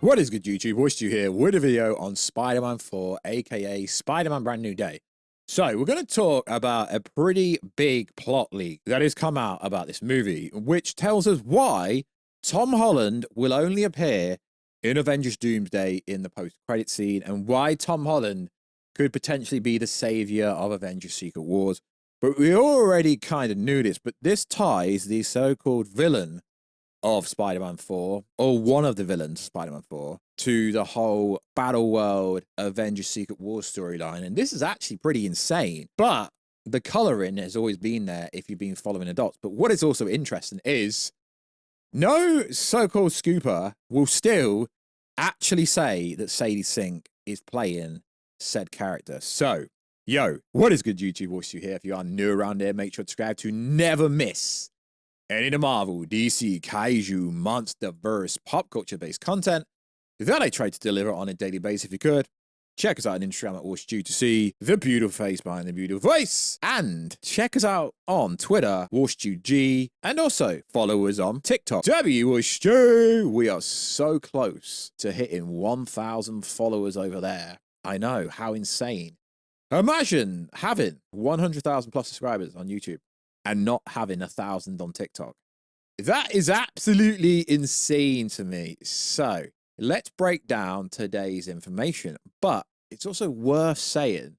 What is good, YouTube? Warstu here with a video on Spider-Man 4, aka Spider-Man Brand New Day. So, we're going to talk about a pretty big plot leak that has come out about this movie, which tells us why Tom Holland will only appear in Avengers Doomsday in the post-credit scene, and why Tom Holland could potentially be the savior of Avengers Secret Wars. But we already kind of knew this, but this ties the so-called villain of Spider-Man 4, or one of the villains of Spider-Man 4, to the whole Battle World Avengers Secret Wars storyline. And this is actually pretty insane. But the coloring has always been there if you've been following the dots. But what is also interesting is no so-called scooper will still actually say that Sadie Sink is playing said character. So, yo, what is good, YouTube? Warstu here. If you are new around here, make sure to subscribe to never miss any of the Marvel, DC, Kaiju, Monsterverse, pop culture-based content that I try to deliver on a daily basis. If you could, check us out on Instagram at Warstu to see the beautiful face behind the beautiful voice. And check us out on Twitter, WarstuG, and also follow us on TikTok, Warstu. We are so close to hitting 1,000 followers over there. I know, how insane. Imagine having 100,000 plus subscribers on YouTube and not having 1,000 on TikTok. That is absolutely insane to me. So let's break down today's information. But it's also worth saying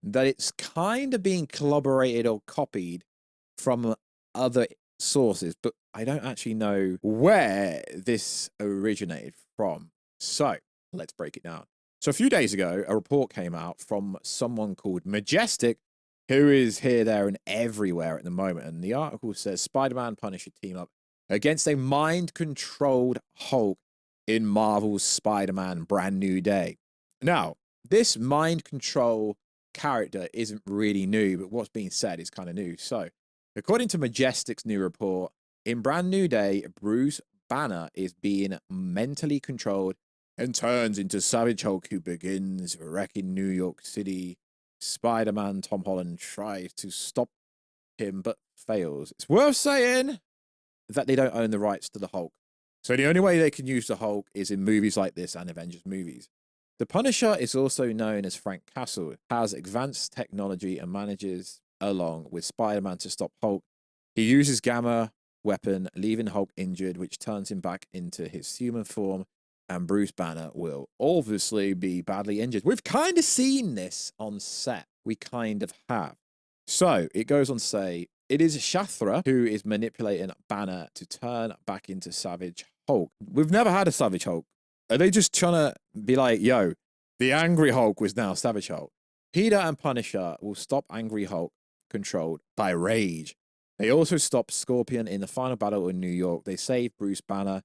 that it's kind of being collaborated or copied from other sources, but I don't actually know where this originated from. So let's break it down. So a few days ago, a report came out from someone called Majestic, who is here, there, and everywhere at the moment. And the article says Spider-Man Punisher team up against a mind-controlled Hulk in Marvel's Spider-Man Brand New Day. Now, this mind control character isn't really new, but what's being said is kind of new. So, according to Majestic's new report, in Brand New Day, Bruce Banner is being mentally controlled and turns into Savage Hulk, who begins wrecking New York City. Spider-Man Tom Holland tries to stop him, but fails. It's worth saying that they don't own the rights to the Hulk. So the only way they can use the Hulk is in movies like this and Avengers movies. The Punisher is also known as Frank Castle, has advanced technology and manages along with Spider-Man to stop Hulk. He uses Gamma weapon, leaving Hulk injured, which turns him back into his human form, and Bruce Banner will obviously be badly injured. We've kind of seen this on set. We kind of have. So it goes on to say, it is Shathra who is manipulating Banner to turn back into Savage Hulk. We've never had a Savage Hulk. Are they just trying to be like, yo, the Angry Hulk was now Savage Hulk? Peter and Punisher will stop Angry Hulk controlled by rage. They also stop Scorpion in the final battle in New York. They save Bruce Banner,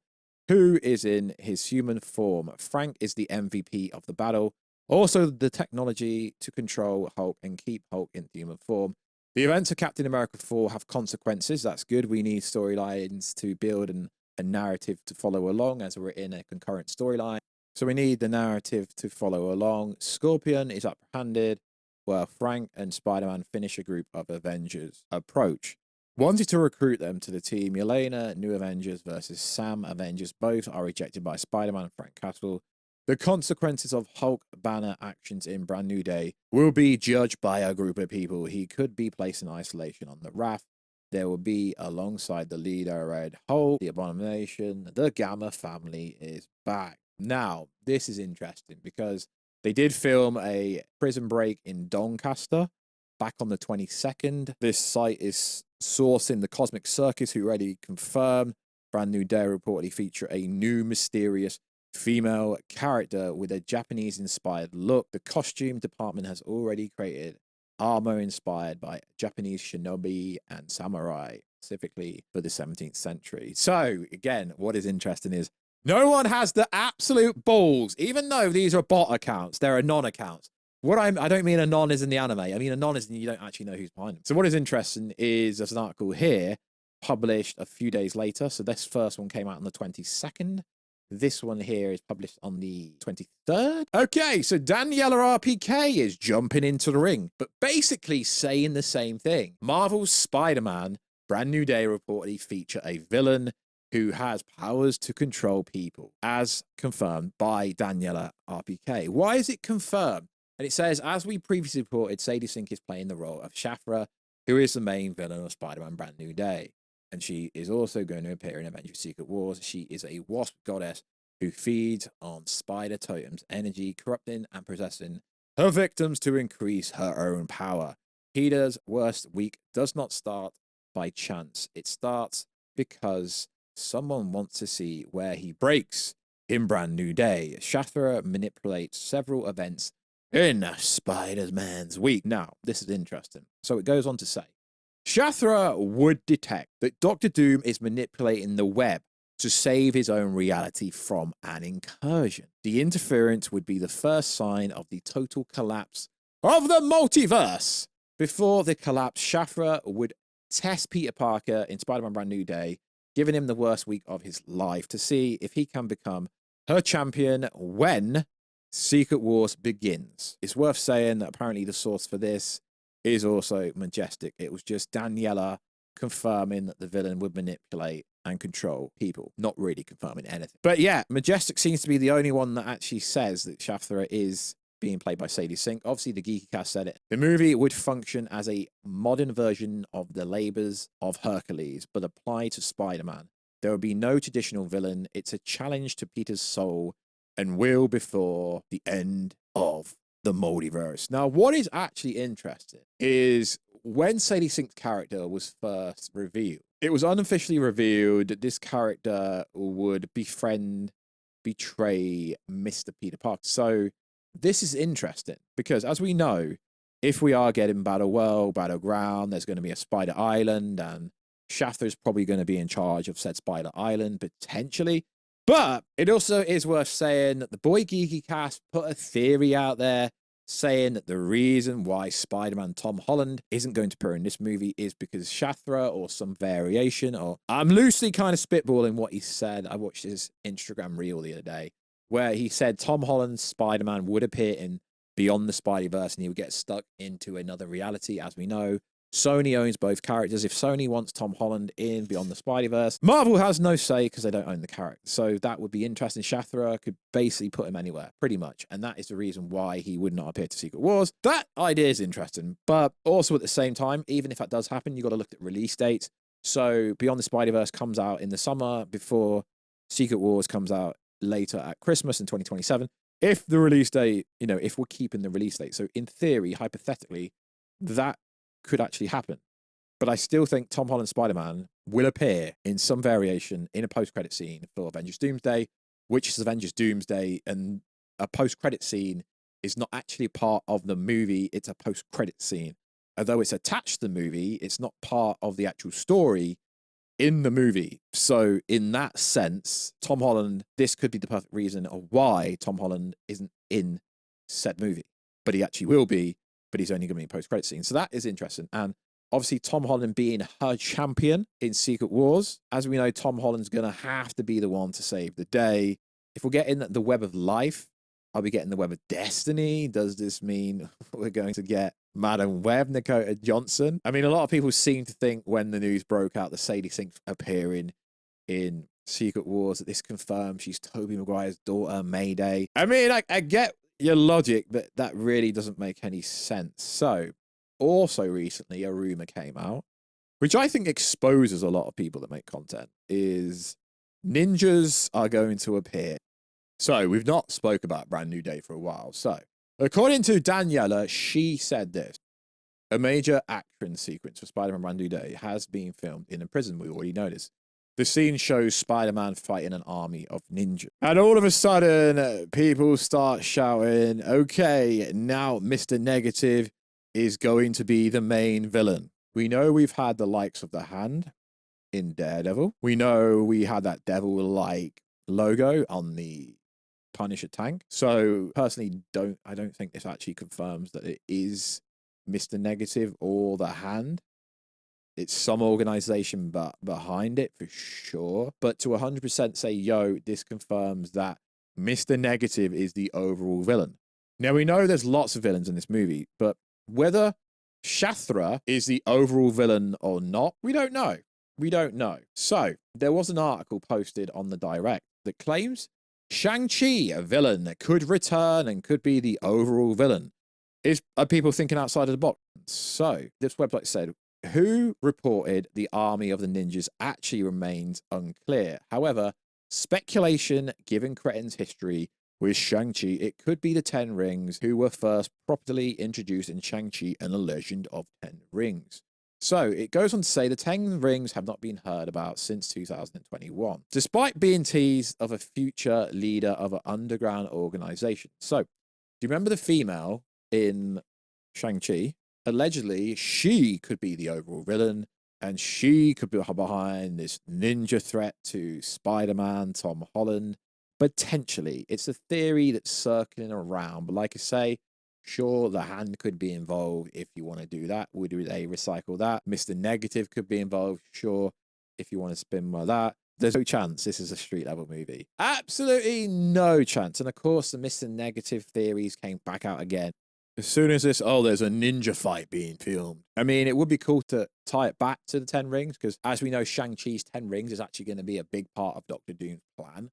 who is in his human form. Frank is the MVP of the battle. Also, the technology to control Hulk and keep Hulk in human form. The events of Captain America 4 have consequences. That's good. We need storylines to build and a narrative to follow along, as we're in a concurrent storyline. So we need the narrative to follow along. Scorpion is apprehended, where Frank and Spider-Man finish a group of Avengers approach. Wanted to recruit them to the team. Yelena, New Avengers versus Sam Avengers. Both are rejected by Spider-Man and Frank Castle. The consequences of Hulk Banner actions in Brand New Day will be judged by a group of people. He could be placed in isolation on the raft. There will be alongside the leader, Red Hulk, the Abomination. The Gamma family is back. Now, this is interesting because they did film a prison break in Doncaster back on the 22nd. This site is sourcing the Cosmic Circus, who already confirmed Brand New Day reportedly feature a new mysterious female character with a Japanese-inspired look. The costume department has already created armor inspired by Japanese shinobi and samurai, specifically for the 17th century. So, again, what is interesting is no one has the absolute balls, even though these are bot accounts, they're anon accounts. I don't mean anon is in the anime. I mean anon is you don't actually know who's behind them. So what is interesting is there's an article here published a few days later. So this first one came out on the 22nd. This one here is published on the 23rd. Okay, so Daniela RPK is jumping into the ring, but basically saying the same thing. Marvel's Spider-Man Brand New Day reportedly feature a villain who has powers to control people, as confirmed by Daniela RPK. Why is it confirmed? And it says, as we previously reported, Sadie Sink is playing the role of Shathra, who is the main villain of Spider-Man Brand New Day. And she is also going to appear in Avengers Secret Wars. She is a wasp goddess who feeds on spider totems' energy, corrupting and possessing her victims to increase her own power. Peter's worst week does not start by chance. It starts because someone wants to see where he breaks in Brand New Day. Shathra manipulates several events in Spider-Man's week. Now, this is interesting. So it goes on to say, Shathra would detect that Dr. Doom is manipulating the web to save his own reality from an incursion. The interference would be the first sign of the total collapse of the multiverse. Before the collapse, Shathra would test Peter Parker in Spider-Man Brand New Day, giving him the worst week of his life to see if he can become her champion when Secret Wars begins. It's worth saying that apparently the source for this is also Majestic. It was just Daniela confirming that the villain would manipulate and control people, not really confirming anything. But yeah, Majestic seems to be the only one that actually says that Shathra is being played by Sadie Sink. Obviously, the Geeky Cast said it. The movie would function as a modern version of the labors of Hercules, but apply to Spider-Man. There will be no traditional villain. It's a challenge to Peter's soul and will before the end of the multiverse. Now, what is actually interesting is when Sadie Sink's character was first revealed, it was unofficially revealed that this character would befriend, betray Mr. Peter Parker. So this is interesting because, as we know, if we are getting Battle World, Battleground, there's going to be a Spider Island, and Shathra's probably going to be in charge of said Spider Island, potentially. But it also is worth saying that the Boy Geeky Cast put a theory out there saying that the reason why Spider-Man Tom Holland isn't going to appear in this movie is because Shathra or some variation, or I'm loosely kind of spitballing what he said. I watched his Instagram reel the other day where he said Tom Holland's Spider-Man would appear in Beyond the Spideyverse and he would get stuck into another reality. As we know, Sony owns both characters. If Sony wants Tom Holland in Beyond the Spideyverse, Marvel has no say because they don't own the character. So that would be interesting. Shathra could basically put him anywhere, pretty much. And that is the reason why he would not appear to Secret Wars. That idea is interesting. But also at the same time, even if that does happen, you've got to look at release dates. So Beyond the Spideyverse comes out in the summer before Secret Wars comes out later at Christmas in 2027. If the release date, if we're keeping the release date. So in theory, hypothetically, that could actually happen. But I still think Tom Holland's Spider-Man will appear in some variation in a post-credit scene for Avengers Doomsday, which is Avengers Doomsday, and a post-credit scene is not actually part of the movie, it's a post-credit scene. Although it's attached to the movie, it's not part of the actual story in the movie. So in that sense, Tom Holland, this could be the perfect reason of why Tom Holland isn't in said movie. But he actually will be, but he's only going to be in post-credit scene. So that is interesting. And obviously, Tom Holland being her champion in Secret Wars, as we know, Tom Holland's going to have to be the one to save the day. If we're getting the Web of Life, are we getting the Web of Destiny? Does this mean we're going to get Madam Web, Dakota Johnson? I mean, a lot of people seem to think when the news broke out that Sadie Sink appearing in Secret Wars, that this confirms she's Tobey Maguire's daughter, Mayday. I mean, I get your logic, but that really doesn't make any sense. So, also recently, a rumor came out, which I think exposes a lot of people that make content, is ninjas are going to appear. So, we've not spoke about Brand New Day for a while. So, according to Daniela, she said this. A major action sequence for Spider-Man Brand New Day has been filmed in a prison. We already know this. The scene shows Spider-Man fighting an army of ninjas. And all of a sudden, people start shouting, okay, now Mr. Negative is going to be the main villain. We know we've had the likes of the Hand in Daredevil. We know we had that devil-like logo on the Punisher tank. So personally, I don't think this actually confirms that it is Mr. Negative or the Hand. It's some organization behind it for sure. But to 100% say, yo, this confirms that Mr. Negative is the overall villain. Now, we know there's lots of villains in this movie, but whether Shathra is the overall villain or not, we don't know. We don't know. So there was an article posted on the Direct that claims Shang-Chi, a villain that could return and could be the overall villain. Are people thinking outside of the box? So this website said, who reported the army of the ninjas actually remains unclear. However, speculation given Cretin's history with Shang-Chi, it could be the Ten Rings who were first properly introduced in Shang-Chi and the Legend of Ten Rings. So it goes on to say the Ten Rings have not been heard about since 2021, despite being teased of a future leader of an underground organization. So do you remember the female in Shang-Chi? Allegedly, she could be the overall villain, and she could be behind this ninja threat to Spider-Man, Tom Holland. Potentially. It's a theory that's circling around, but like I say, sure, the Hand could be involved if you want to do that. Would they recycle that? Mr. Negative could be involved, sure, if you want to spin like that. There's no chance this is a street level movie. Absolutely no chance. And of course, the Mr. Negative theories came back out again. As soon as this, oh, there's a ninja fight being filmed. I mean, it would be cool to tie it back to the Ten Rings, because as we know, Shang-Chi's Ten Rings is actually going to be a big part of Doctor Doom's plan.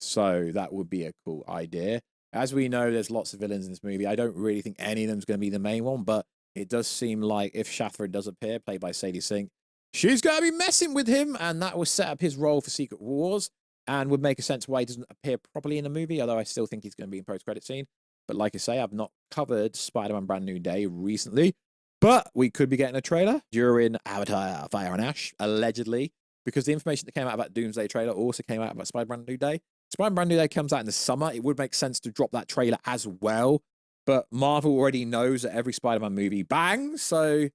So that would be a cool idea. As we know, there's lots of villains in this movie. I don't really think any of them's going to be the main one, but it does seem like if Shathra does appear, played by Sadie Sink, she's going to be messing with him, and that will set up his role for Secret Wars and would make a sense why he doesn't appear properly in the movie, although I still think he's going to be in post-credit scene. But like I say, I've not covered Spider-Man Brand New Day recently, but we could be getting a trailer during Avatar Fire and Ash, allegedly, because the information that came out about Doomsday trailer also came out about Spider-Man Brand New Day. Spider-Man Brand New Day comes out in the summer. It would make sense to drop that trailer as well, but Marvel already knows that every Spider-Man movie bangs, so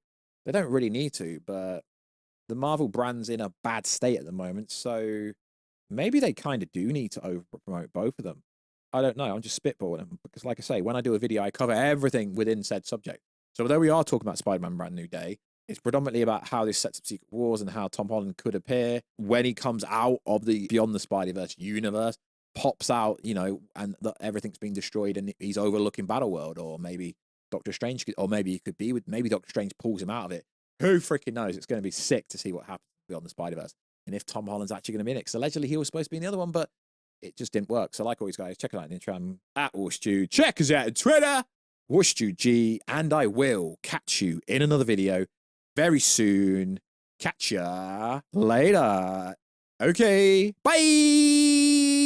they don't really need to, but the Marvel brand's in a bad state at the moment, so maybe they kind of do need to over-promote both of them. I don't know. I'm just spitballing them because, like I say, when I do a video, I cover everything within said subject. So although we are talking about Spider-Man Brand New Day, it's predominantly about how this sets up Secret Wars and how Tom Holland could appear when he comes out of the Beyond the Spider-Verse universe, pops out, you know, and everything's been destroyed and he's overlooking Battleworld, or maybe Doctor Strange, or maybe he could be with, maybe Doctor Strange pulls him out of it. Who freaking knows? It's going to be sick to see what happens Beyond the Spider-Verse. And if Tom Holland's actually going to be in it, because allegedly he was supposed to be in the other one, but it just didn't work. So like always, guys, check it out on Instagram at Warstu. Check us out on Twitter, WarstuG, and I will catch you in another video very soon. Catch ya later. Okay, bye.